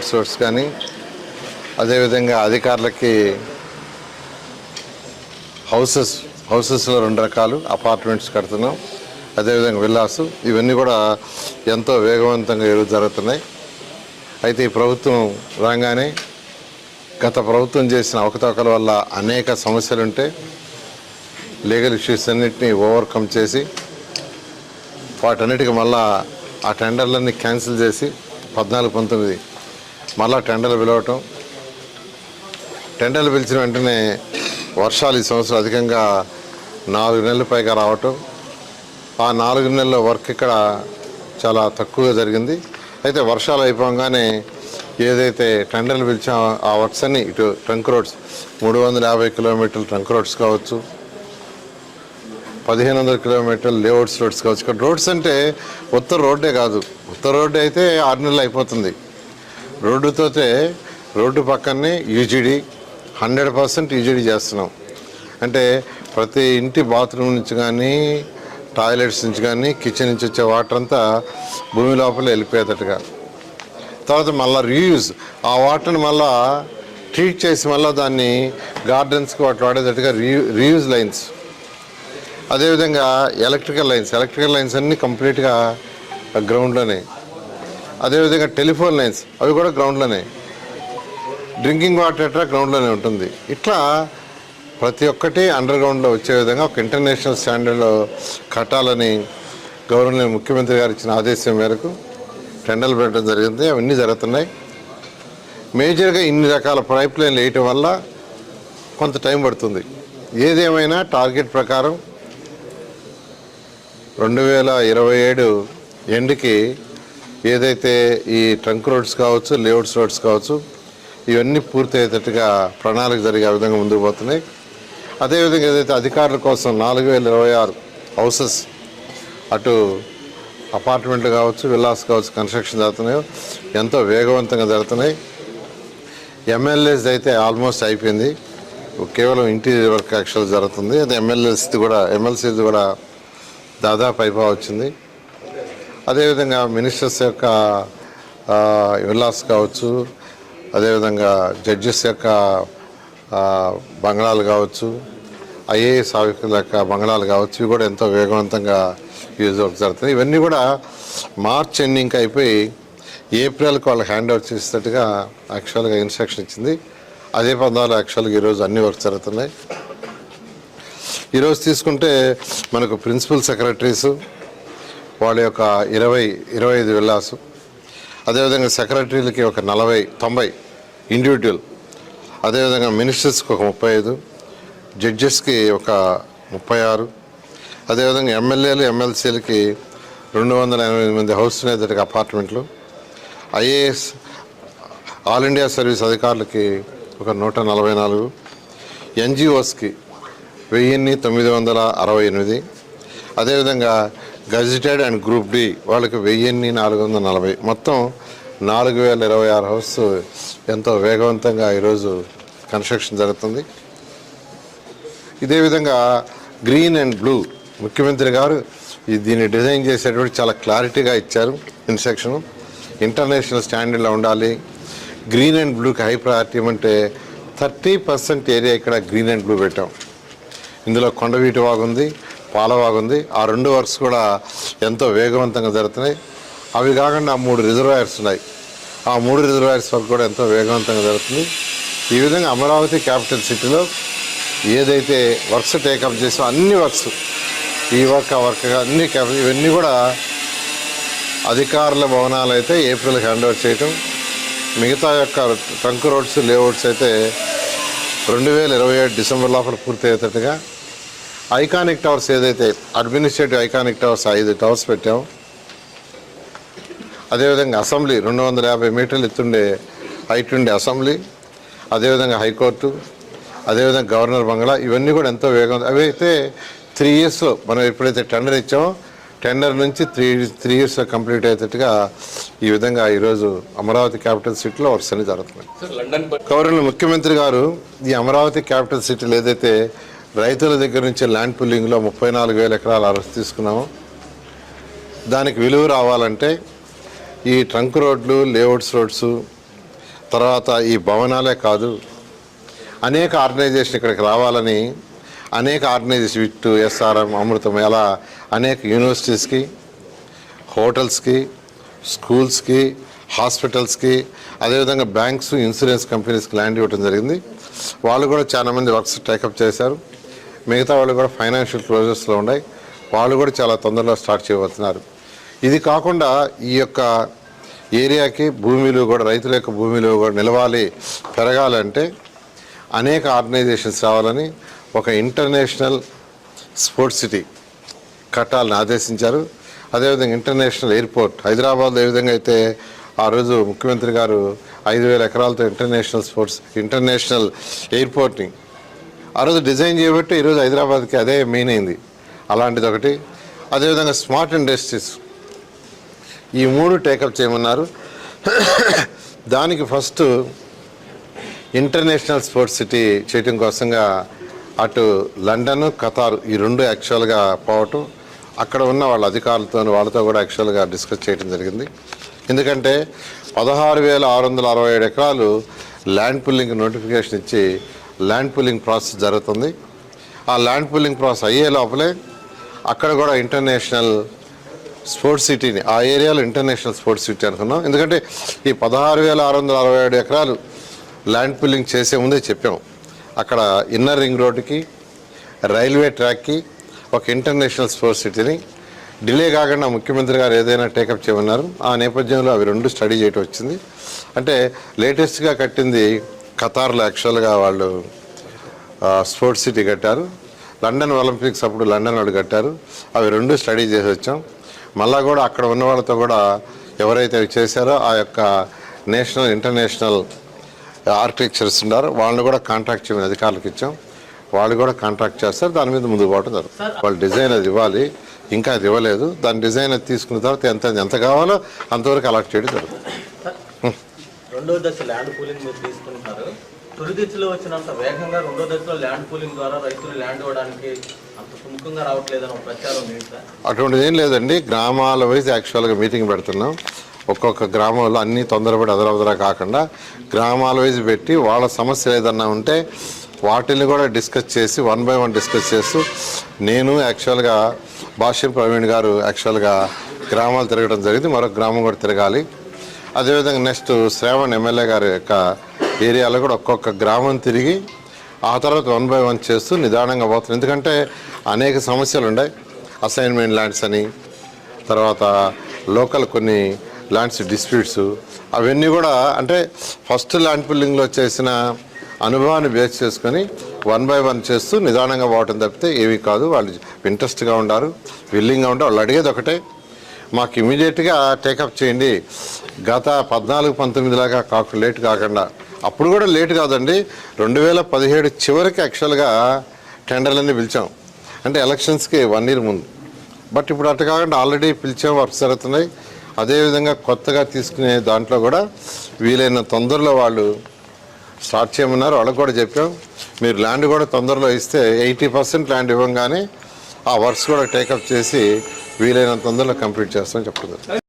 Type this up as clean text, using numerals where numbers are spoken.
Layout roads కానీ, అదేవిధంగా అధికారులకి హౌసెస్లో 2 రకాలు అపార్ట్మెంట్స్ కడుతున్నాం, అదేవిధంగా విల్లాసు, ఇవన్నీ కూడా ఎంతో వేగవంతంగా ఈరోజు జరుగుతున్నాయి. అయితే ఈ ప్రభుత్వం రాగానే గత ప్రభుత్వం చేసిన అవకతవకల వల్ల అనేక సమస్యలుంటే లీగల్ ఇష్యూస్ అన్నింటినీ ఓవర్కమ్ చేసి వాటన్నిటికీ మళ్ళా ఆ టెండర్లన్నీ క్యాన్సిల్ చేసి 14-19 మళ్ళా టెండర్లు పిలవటం, టెండర్లు పిలిచిన వెంటనే వర్షాలు ఈ సంవత్సరం అధికంగా 4 నెలల పైగా రావటం, ఆ 4 నెలల వర్క్ ఇక్కడ చాలా తక్కువగా జరిగింది. అయితే వర్షాలు అయిపోగానే ఏదైతే టెండర్లు పిలిచామో ఆ వర్క్స్ అన్ని ఇటు ట్రంక్ రోడ్స్ 350 కిలోమీటర్ల ట్రంక్ రోడ్స్ కావచ్చు, 1500 కిలోమీటర్ల లేఅవుట్స్ రోడ్స్ కావచ్చు. ఇక్కడ రోడ్స్ అంటే ఉత్తర రోడ్డే కాదు, ఉత్తర రోడ్డు అయితే 6 నెలలు అయిపోతుంది. రోడ్డు పక్కనే యూజీడీ 100% యూజీడీ చేస్తున్నాం. అంటే ప్రతి ఇంటి బాత్రూమ్ నుంచి కానీ, టాయిలెట్స్ నుంచి కానీ, కిచెన్ నుంచి వచ్చే వాటర్ అంతా భూమి లోపల వెళ్ళిపోయేటట్టుగా, తర్వాత మళ్ళీ రీయూజ్ ఆ వాటర్ని మళ్ళీ ట్రీట్ చేసి మళ్ళీ దాన్ని గార్డెన్స్కి వాడేటట్టుగా రీయూజ్ లైన్స్, అదేవిధంగా ఎలక్ట్రికల్ లైన్స్ అన్నీ కంప్లీట్గా గ్రౌండ్లోనే, అదేవిధంగా టెలిఫోన్ లైన్స్ అవి కూడా గ్రౌండ్లోనే, డ్రింకింగ్ వాటర్ ఎట్లా గ్రౌండ్లోనే ఉంటుంది. ఇట్లా ప్రతి ఒక్కటి అండర్ గ్రౌండ్లో వచ్చే విధంగా ఒక ఇంటర్నేషనల్ స్టాండర్డ్లో కట్టాలని గవర్నర్ ముఖ్యమంత్రి గారు ఇచ్చిన ఆదేశం మేరకు టెండర్లు పెట్టడం జరిగింది. అవన్నీ జరుగుతున్నాయి. మేజర్గా ఇన్ని రకాల పైప్ లైన్లు వేయటం వల్ల కొంత టైం పడుతుంది. ఏదేమైనా టార్గెట్ ప్రకారం 2027 ఎండ్కి ఏదైతే ఈ ట్రంక్ రోడ్స్ కావచ్చు, లేఅవుట్స్ రోడ్స్ కావచ్చు, ఇవన్నీ పూర్తి అయ్యేటట్టుగా ప్రణాళిక జరిగే విధంగా ముందుకు పోతున్నాయి. అదేవిధంగా ఏదైతే అధికారుల కోసం 4026 హౌసెస్, అటు అపార్ట్మెంట్లు కావచ్చు, విల్లాస్ కావచ్చు కన్స్ట్రక్షన్ జరుగుతున్నాయో ఎంతో వేగవంతంగా జరుగుతున్నాయి. ఎమ్మెల్యేస్ అయితే ఆల్మోస్ట్ అయిపోయింది, కేవలం ఇంటీరియర్ వర్క్ యాక్చువల్ జరుగుతుంది. అది ఎమ్మెల్సీది కూడా దాదాపు అయిపో వచ్చింది. అదేవిధంగా మినిస్టర్స్ యొక్క విల్లాస్ కావచ్చు, అదేవిధంగా జడ్జెస్ యొక్క బంగ్లాలు కావచ్చు, ఐఏఎస్ ఆఫీసర్ల యొక్క బంగ్లాలు కావచ్చు, ఇవి కూడా ఎంతో వేగవంతంగా యూజ్ వర్క్ జరుగుతుంది. ఇవన్నీ కూడా మార్చ్ ఎండింగ్కి అయిపోయి ఏప్రిల్కి వాళ్ళకి హ్యాండ్ ఓవర్ చేసేటట్టుగా యాక్చువల్గా ఇన్స్ట్రక్షన్ ఇచ్చింది. అదే పదాలు యాక్చువల్గా ఈరోజు అన్ని వర్క్ జరుగుతున్నాయి. ఈరోజు తీసుకుంటే మనకు ప్రిన్సిపల్ సెక్రటరీసు వాళ్ళ యొక్క 25 విల్లాసు, అదేవిధంగా సెక్రటరీలకి ఒక 90 ఇండివిజువల్, అదేవిధంగా మినిస్టర్స్కి ఒక 35, జడ్జెస్కి ఒక 36, అదేవిధంగా ఎమ్మెల్యేలు ఎమ్మెల్సీలకి 288 హౌస్ నేతకి అపార్ట్మెంట్లు, ఐఏఎస్ ఆల్ ఇండియా సర్వీస్ అధికారులకి ఒక 144, ఎన్జిఓస్కి 1968, అదేవిధంగా గజిటెడ్ అండ్ గ్రూప్ డి వాళ్ళకి 1440, మొత్తం 4026 హౌస్ ఎంతో వేగవంతంగా ఈరోజు కన్స్ట్రక్షన్ జరుగుతుంది. ఇదే విధంగా గ్రీన్ అండ్ బ్లూ ముఖ్యమంత్రి గారు దీన్ని డిజైన్ చేసేటువంటి చాలా క్లారిటీగా ఇచ్చారు. ఇన్స్ట్రక్షన్ ఇంటర్నేషనల్ స్టాండర్డ్లో ఉండాలి. గ్రీన్ అండ్ బ్లూకి హై ప్రయారిటీ అంటే 30% ఏరియా ఇక్కడ గ్రీన్ అండ్ బ్లూ పెట్టాం. ఇందులో కొండవీటి వాగుంది, పాలవాగుంది. ఆ 2 వర్క్స్ కూడా ఎంతో వేగవంతంగా జరుగుతున్నాయి. అవి కాకుండా 3 రిజర్వాయర్స్ ఉన్నాయి. ఆ 3 రిజర్వాయర్స్ వర్క్ కూడా ఎంతో వేగవంతంగా జరుగుతుంది. ఈ విధంగా అమరావతి క్యాపిటల్ సిటీలో ఏదైతే వర్క్స్ టేకప్ చేసో అన్ని వర్క్స్, ఈ వర్క్ ఆ వర్క్ అన్ని ఇవన్నీ కూడా అధికారుల భవనాలు అయితే ఏప్రిల్కి హ్యాండ్ ఓవర్ చేయటం, మిగతా యొక్క ట్రంక్ రోడ్స్ లేఅవుట్స్ అయితే 2027 డిసెంబర్ లోపల పూర్తి అయ్యేటట్టుగా, ఐకానిక్ టవర్స్ ఏదైతే అడ్మినిస్ట్రేటివ్ ఐకానిక్ టవర్స్ 5 టవర్స్ పెట్టాము. అదేవిధంగా అసెంబ్లీ 250 మీటర్లు ఎత్తుండే హైట్ ఉండే అసెంబ్లీ, అదేవిధంగా హైకోర్టు, అదేవిధంగా గవర్నర్ బంగ్లా, ఇవన్నీ కూడా ఎంతో వేగంగా, అవి అయితే 3 ఇయర్స్లో మనం ఎప్పుడైతే టెండర్ ఇచ్చామో టెండర్ నుంచి 3 ఇయర్స్లో కంప్లీట్ అయ్యేటట్టుగా ఈ విధంగా ఈరోజు అమరావతి క్యాపిటల్ సిటీలో వర్క్స్ అన్ని జరుగుతున్నాయి. గవర్నర్ ముఖ్యమంత్రి గారు ఈ అమరావతి క్యాపిటల్ సిటీలో ఏదైతే రైతుల దగ్గర నుంచి ల్యాండ్ పుల్లింగ్లో 34,000 ఎకరాల అరెస్ట్ తీసుకున్నామో దానికి విలువ రావాలంటే ఈ ట్రంక్ రోడ్లు, లేఅవుట్స్ రోడ్స్, తర్వాత ఈ భవనాలే కాదు, అనేక ఆర్గనైజేషన్ ఇక్కడికి రావాలని అనేక ఆర్గనైజేషన్ విట్టు, ఎస్ఆర్ఎం, అమృతం, అలా అనేక యూనివర్సిటీస్కి, హోటల్స్కి, స్కూల్స్కి, హాస్పిటల్స్కి, అదేవిధంగా బ్యాంక్స్, ఇన్సూరెన్స్ కంపెనీస్కి ల్యాండ్ ఇవ్వడం జరిగింది. వాళ్ళు కూడా చాలామంది వర్క్స్ టేకప్ చేశారు. మిగతా వాళ్ళు కూడా ఫైనాన్షియల్ క్లోజర్స్లో ఉన్నాయి. వాళ్ళు కూడా చాలా తొందరలో స్టార్ట్ చేయబోతున్నారు. ఇది కాకుండా ఈ యొక్క ఏరియాకి భూమిలో కూడా, రైతుల యొక్క భూమిలో కూడా నిలవాలి, పెరగాలంటే అనేక ఆర్గనైజేషన్స్ రావాలని ఒక ఇంటర్నేషనల్ స్పోర్ట్స్ సిటీ కట్టాలని ఆదేశించారు. అదేవిధంగా ఇంటర్నేషనల్ ఎయిర్పోర్ట్ హైదరాబాద్లో ఏ విధంగా అయితే ఆ రోజు ముఖ్యమంత్రి గారు 5,000 ఎకరాలతో ఇంటర్నేషనల్ ఎయిర్పోర్ట్ని ఆ రోజు డిజైన్ చేయబట్టి ఈరోజు హైదరాబాద్కి అదే మెయిన్ అయింది. అలాంటిది ఒకటి. అదేవిధంగా స్మార్ట్ ఇండస్ట్రీస్, ఈ 3 టేకప్ చేయమన్నారు. దానికి ఫస్ట్ ఇంటర్నేషనల్ స్పోర్ట్స్ సిటీ చేయటం కోసంగా అటు లండన్, ఖతార్ ఈ 2 యాక్చువల్గా పోవటం, అక్కడ ఉన్న వాళ్ళ అధికారులతో వాళ్ళతో కూడా యాక్చువల్గా డిస్కస్ చేయడం జరిగింది. ఎందుకంటే 16,667 ఎకరాలు ల్యాండ్ పుల్లింగ్ నోటిఫికేషన్ ఇచ్చి ల్యాండ్ పుల్లింగ్ ప్రాసెస్ జరుగుతుంది. ఆ ల్యాండ్ పుల్లింగ్ ప్రాసెస్ అయ్యే లోపలే అక్కడ కూడా ఇంటర్నేషనల్ స్పోర్ట్స్ సిటీని, ఆ ఏరియాలో ఇంటర్నేషనల్ స్పోర్ట్స్ సిటీ అనుకున్నాం. ఎందుకంటే ఈ 16,667 ఎకరాలు ల్యాండ్ పుల్లింగ్ చేసే ముందే చెప్పాం, అక్కడ ఇన్నర్ రింగ్ రోడ్డుకి, రైల్వే ట్రాక్కి ఒక ఇంటర్నేషనల్ స్పోర్ట్స్ సిటీని డిలే కాకుండా ముఖ్యమంత్రి గారు ఏదైనా టేకప్ చేయమన్నారు. ఆ నేపథ్యంలో అవి 2 స్టడీ చేయటం వచ్చింది. అంటే లేటెస్ట్గా కట్టింది ఖతార్లో యాక్చువల్గా వాళ్ళు స్పోర్ట్స్ సిటీ కట్టారు. లండన్ ఒలింపిక్స్ అప్పుడు లండన్ వాళ్ళు కట్టారు. అవి 2 స్టడీ చేసి వచ్చాం. మళ్ళా కూడా అక్కడ ఉన్న వాళ్ళతో కూడా ఎవరైతే అవి చేశారో ఆ యొక్క నేషనల్, ఇంటర్నేషనల్ ఆర్కిటెక్చర్స్ ఉన్నారో వాళ్ళని కూడా కాంట్రాక్ట్ చేయమని అధికారులకు ఇచ్చాం. వాళ్ళు కూడా కాంట్రాక్ట్ చేస్తారు. దాని మీద ముందుకు పోవడం జరుగుతుంది. వాళ్ళు డిజైన్ అది ఇవ్వాలి, ఇంకా అది ఇవ్వలేదు. దాని డిజైన్ అది తీసుకున్న తర్వాత ఎంత కావాలో అంతవరకు అలాట్ చేయడం జరుగుతుంది. రెండో దశ ల్యాండ్ పూలింగ్ మీరు తీసుకుంటున్నారు. తొలి దశలో వచ్చినంత వేగంగా రెండో దశలో ల్యాండ్ పూలింగ్ ద్వారా రైతులు ల్యాండ్ ఇవ్వడానికి అంత సుముఖంగా రావట్లేదని ఒక ప్రచారం ఉంది సార్. అటువంటిది ఏం లేదండి. గ్రామాల వైజ్ యాక్చువల్గా మీటింగ్ పెడుతున్నాం. ఒక్కొక్క గ్రామంలో అన్నీ తొందరపడి అదరవదరా కాకుండా గ్రామాల వైజ్ పెట్టి వాళ్ళ సమస్యలు ఏదన్నా ఉంటే వాటిని కూడా డిస్కస్ చేసి 1 by 1 డిస్కస్ చేస్తూ, నేను యాక్చువల్గా భాష్యం ప్రవీణ్ గారు యాక్చువల్గా గ్రామాలు తిరగడం జరిగింది. మరొక గ్రామం కూడా తిరగాలి. అదేవిధంగా నెక్స్ట్ శ్రావణ్ ఎమ్మెల్యే గారి యొక్క ఏరియాలో కూడా ఒక్కొక్క గ్రామం తిరిగి ఆ తర్వాత 1 by 1 చేస్తూ నిదానంగా పోతుంది. ఎందుకంటే అనేక సమస్యలు ఉన్నాయి. అసైన్మెంట్ ల్యాండ్స్ అని, తర్వాత లోకల్ కొన్ని ల్యాండ్స్ డిస్ప్యూట్స్, అవన్నీ కూడా అంటే ఫస్ట్ ల్యాండ్ పుల్లింగ్లో చేసిన అనుభవాన్ని బేస్ చేసుకొని 1 by 1 చేస్తూ నిదానంగా పోవటం తప్పితే ఏవి కాదు. వాళ్ళు ఇంట్రెస్ట్గా ఉండారు, విల్లింగ్గా ఉంటారు. వాళ్ళు అడిగేది ఒకటే, మాకు ఇమీడియట్గా టేకప్ చేయండి. గత 14-19 లాగా లేట్ కాకుండా, అప్పుడు కూడా లేట్ కాదండి, 2017 చివరికి యాక్చువల్గా టెండర్లన్నీ పిలిచాం. అంటే ఎలక్షన్స్కి 1 year ముందు. బట్ ఇప్పుడు అట్లా కాకుండా ఆల్రెడీ పిలిచాం, వర్క్స్ జరుగుతున్నాయి. అదేవిధంగా కొత్తగా తీసుకునే దాంట్లో కూడా వీలైన తొందరలో వాళ్ళు స్టార్ట్ చేయమన్నారు. వాళ్ళకు కూడా చెప్పాం, మీరు ల్యాండ్ కూడా తొందరలో ఇస్తే 80% ల్యాండ్ ఇవ్వగానే ఆ వర్క్స్ కూడా టేకప్ చేసి వీలైన తొందరలో కంప్లీట్ చేస్తామని చెప్తున్నారు.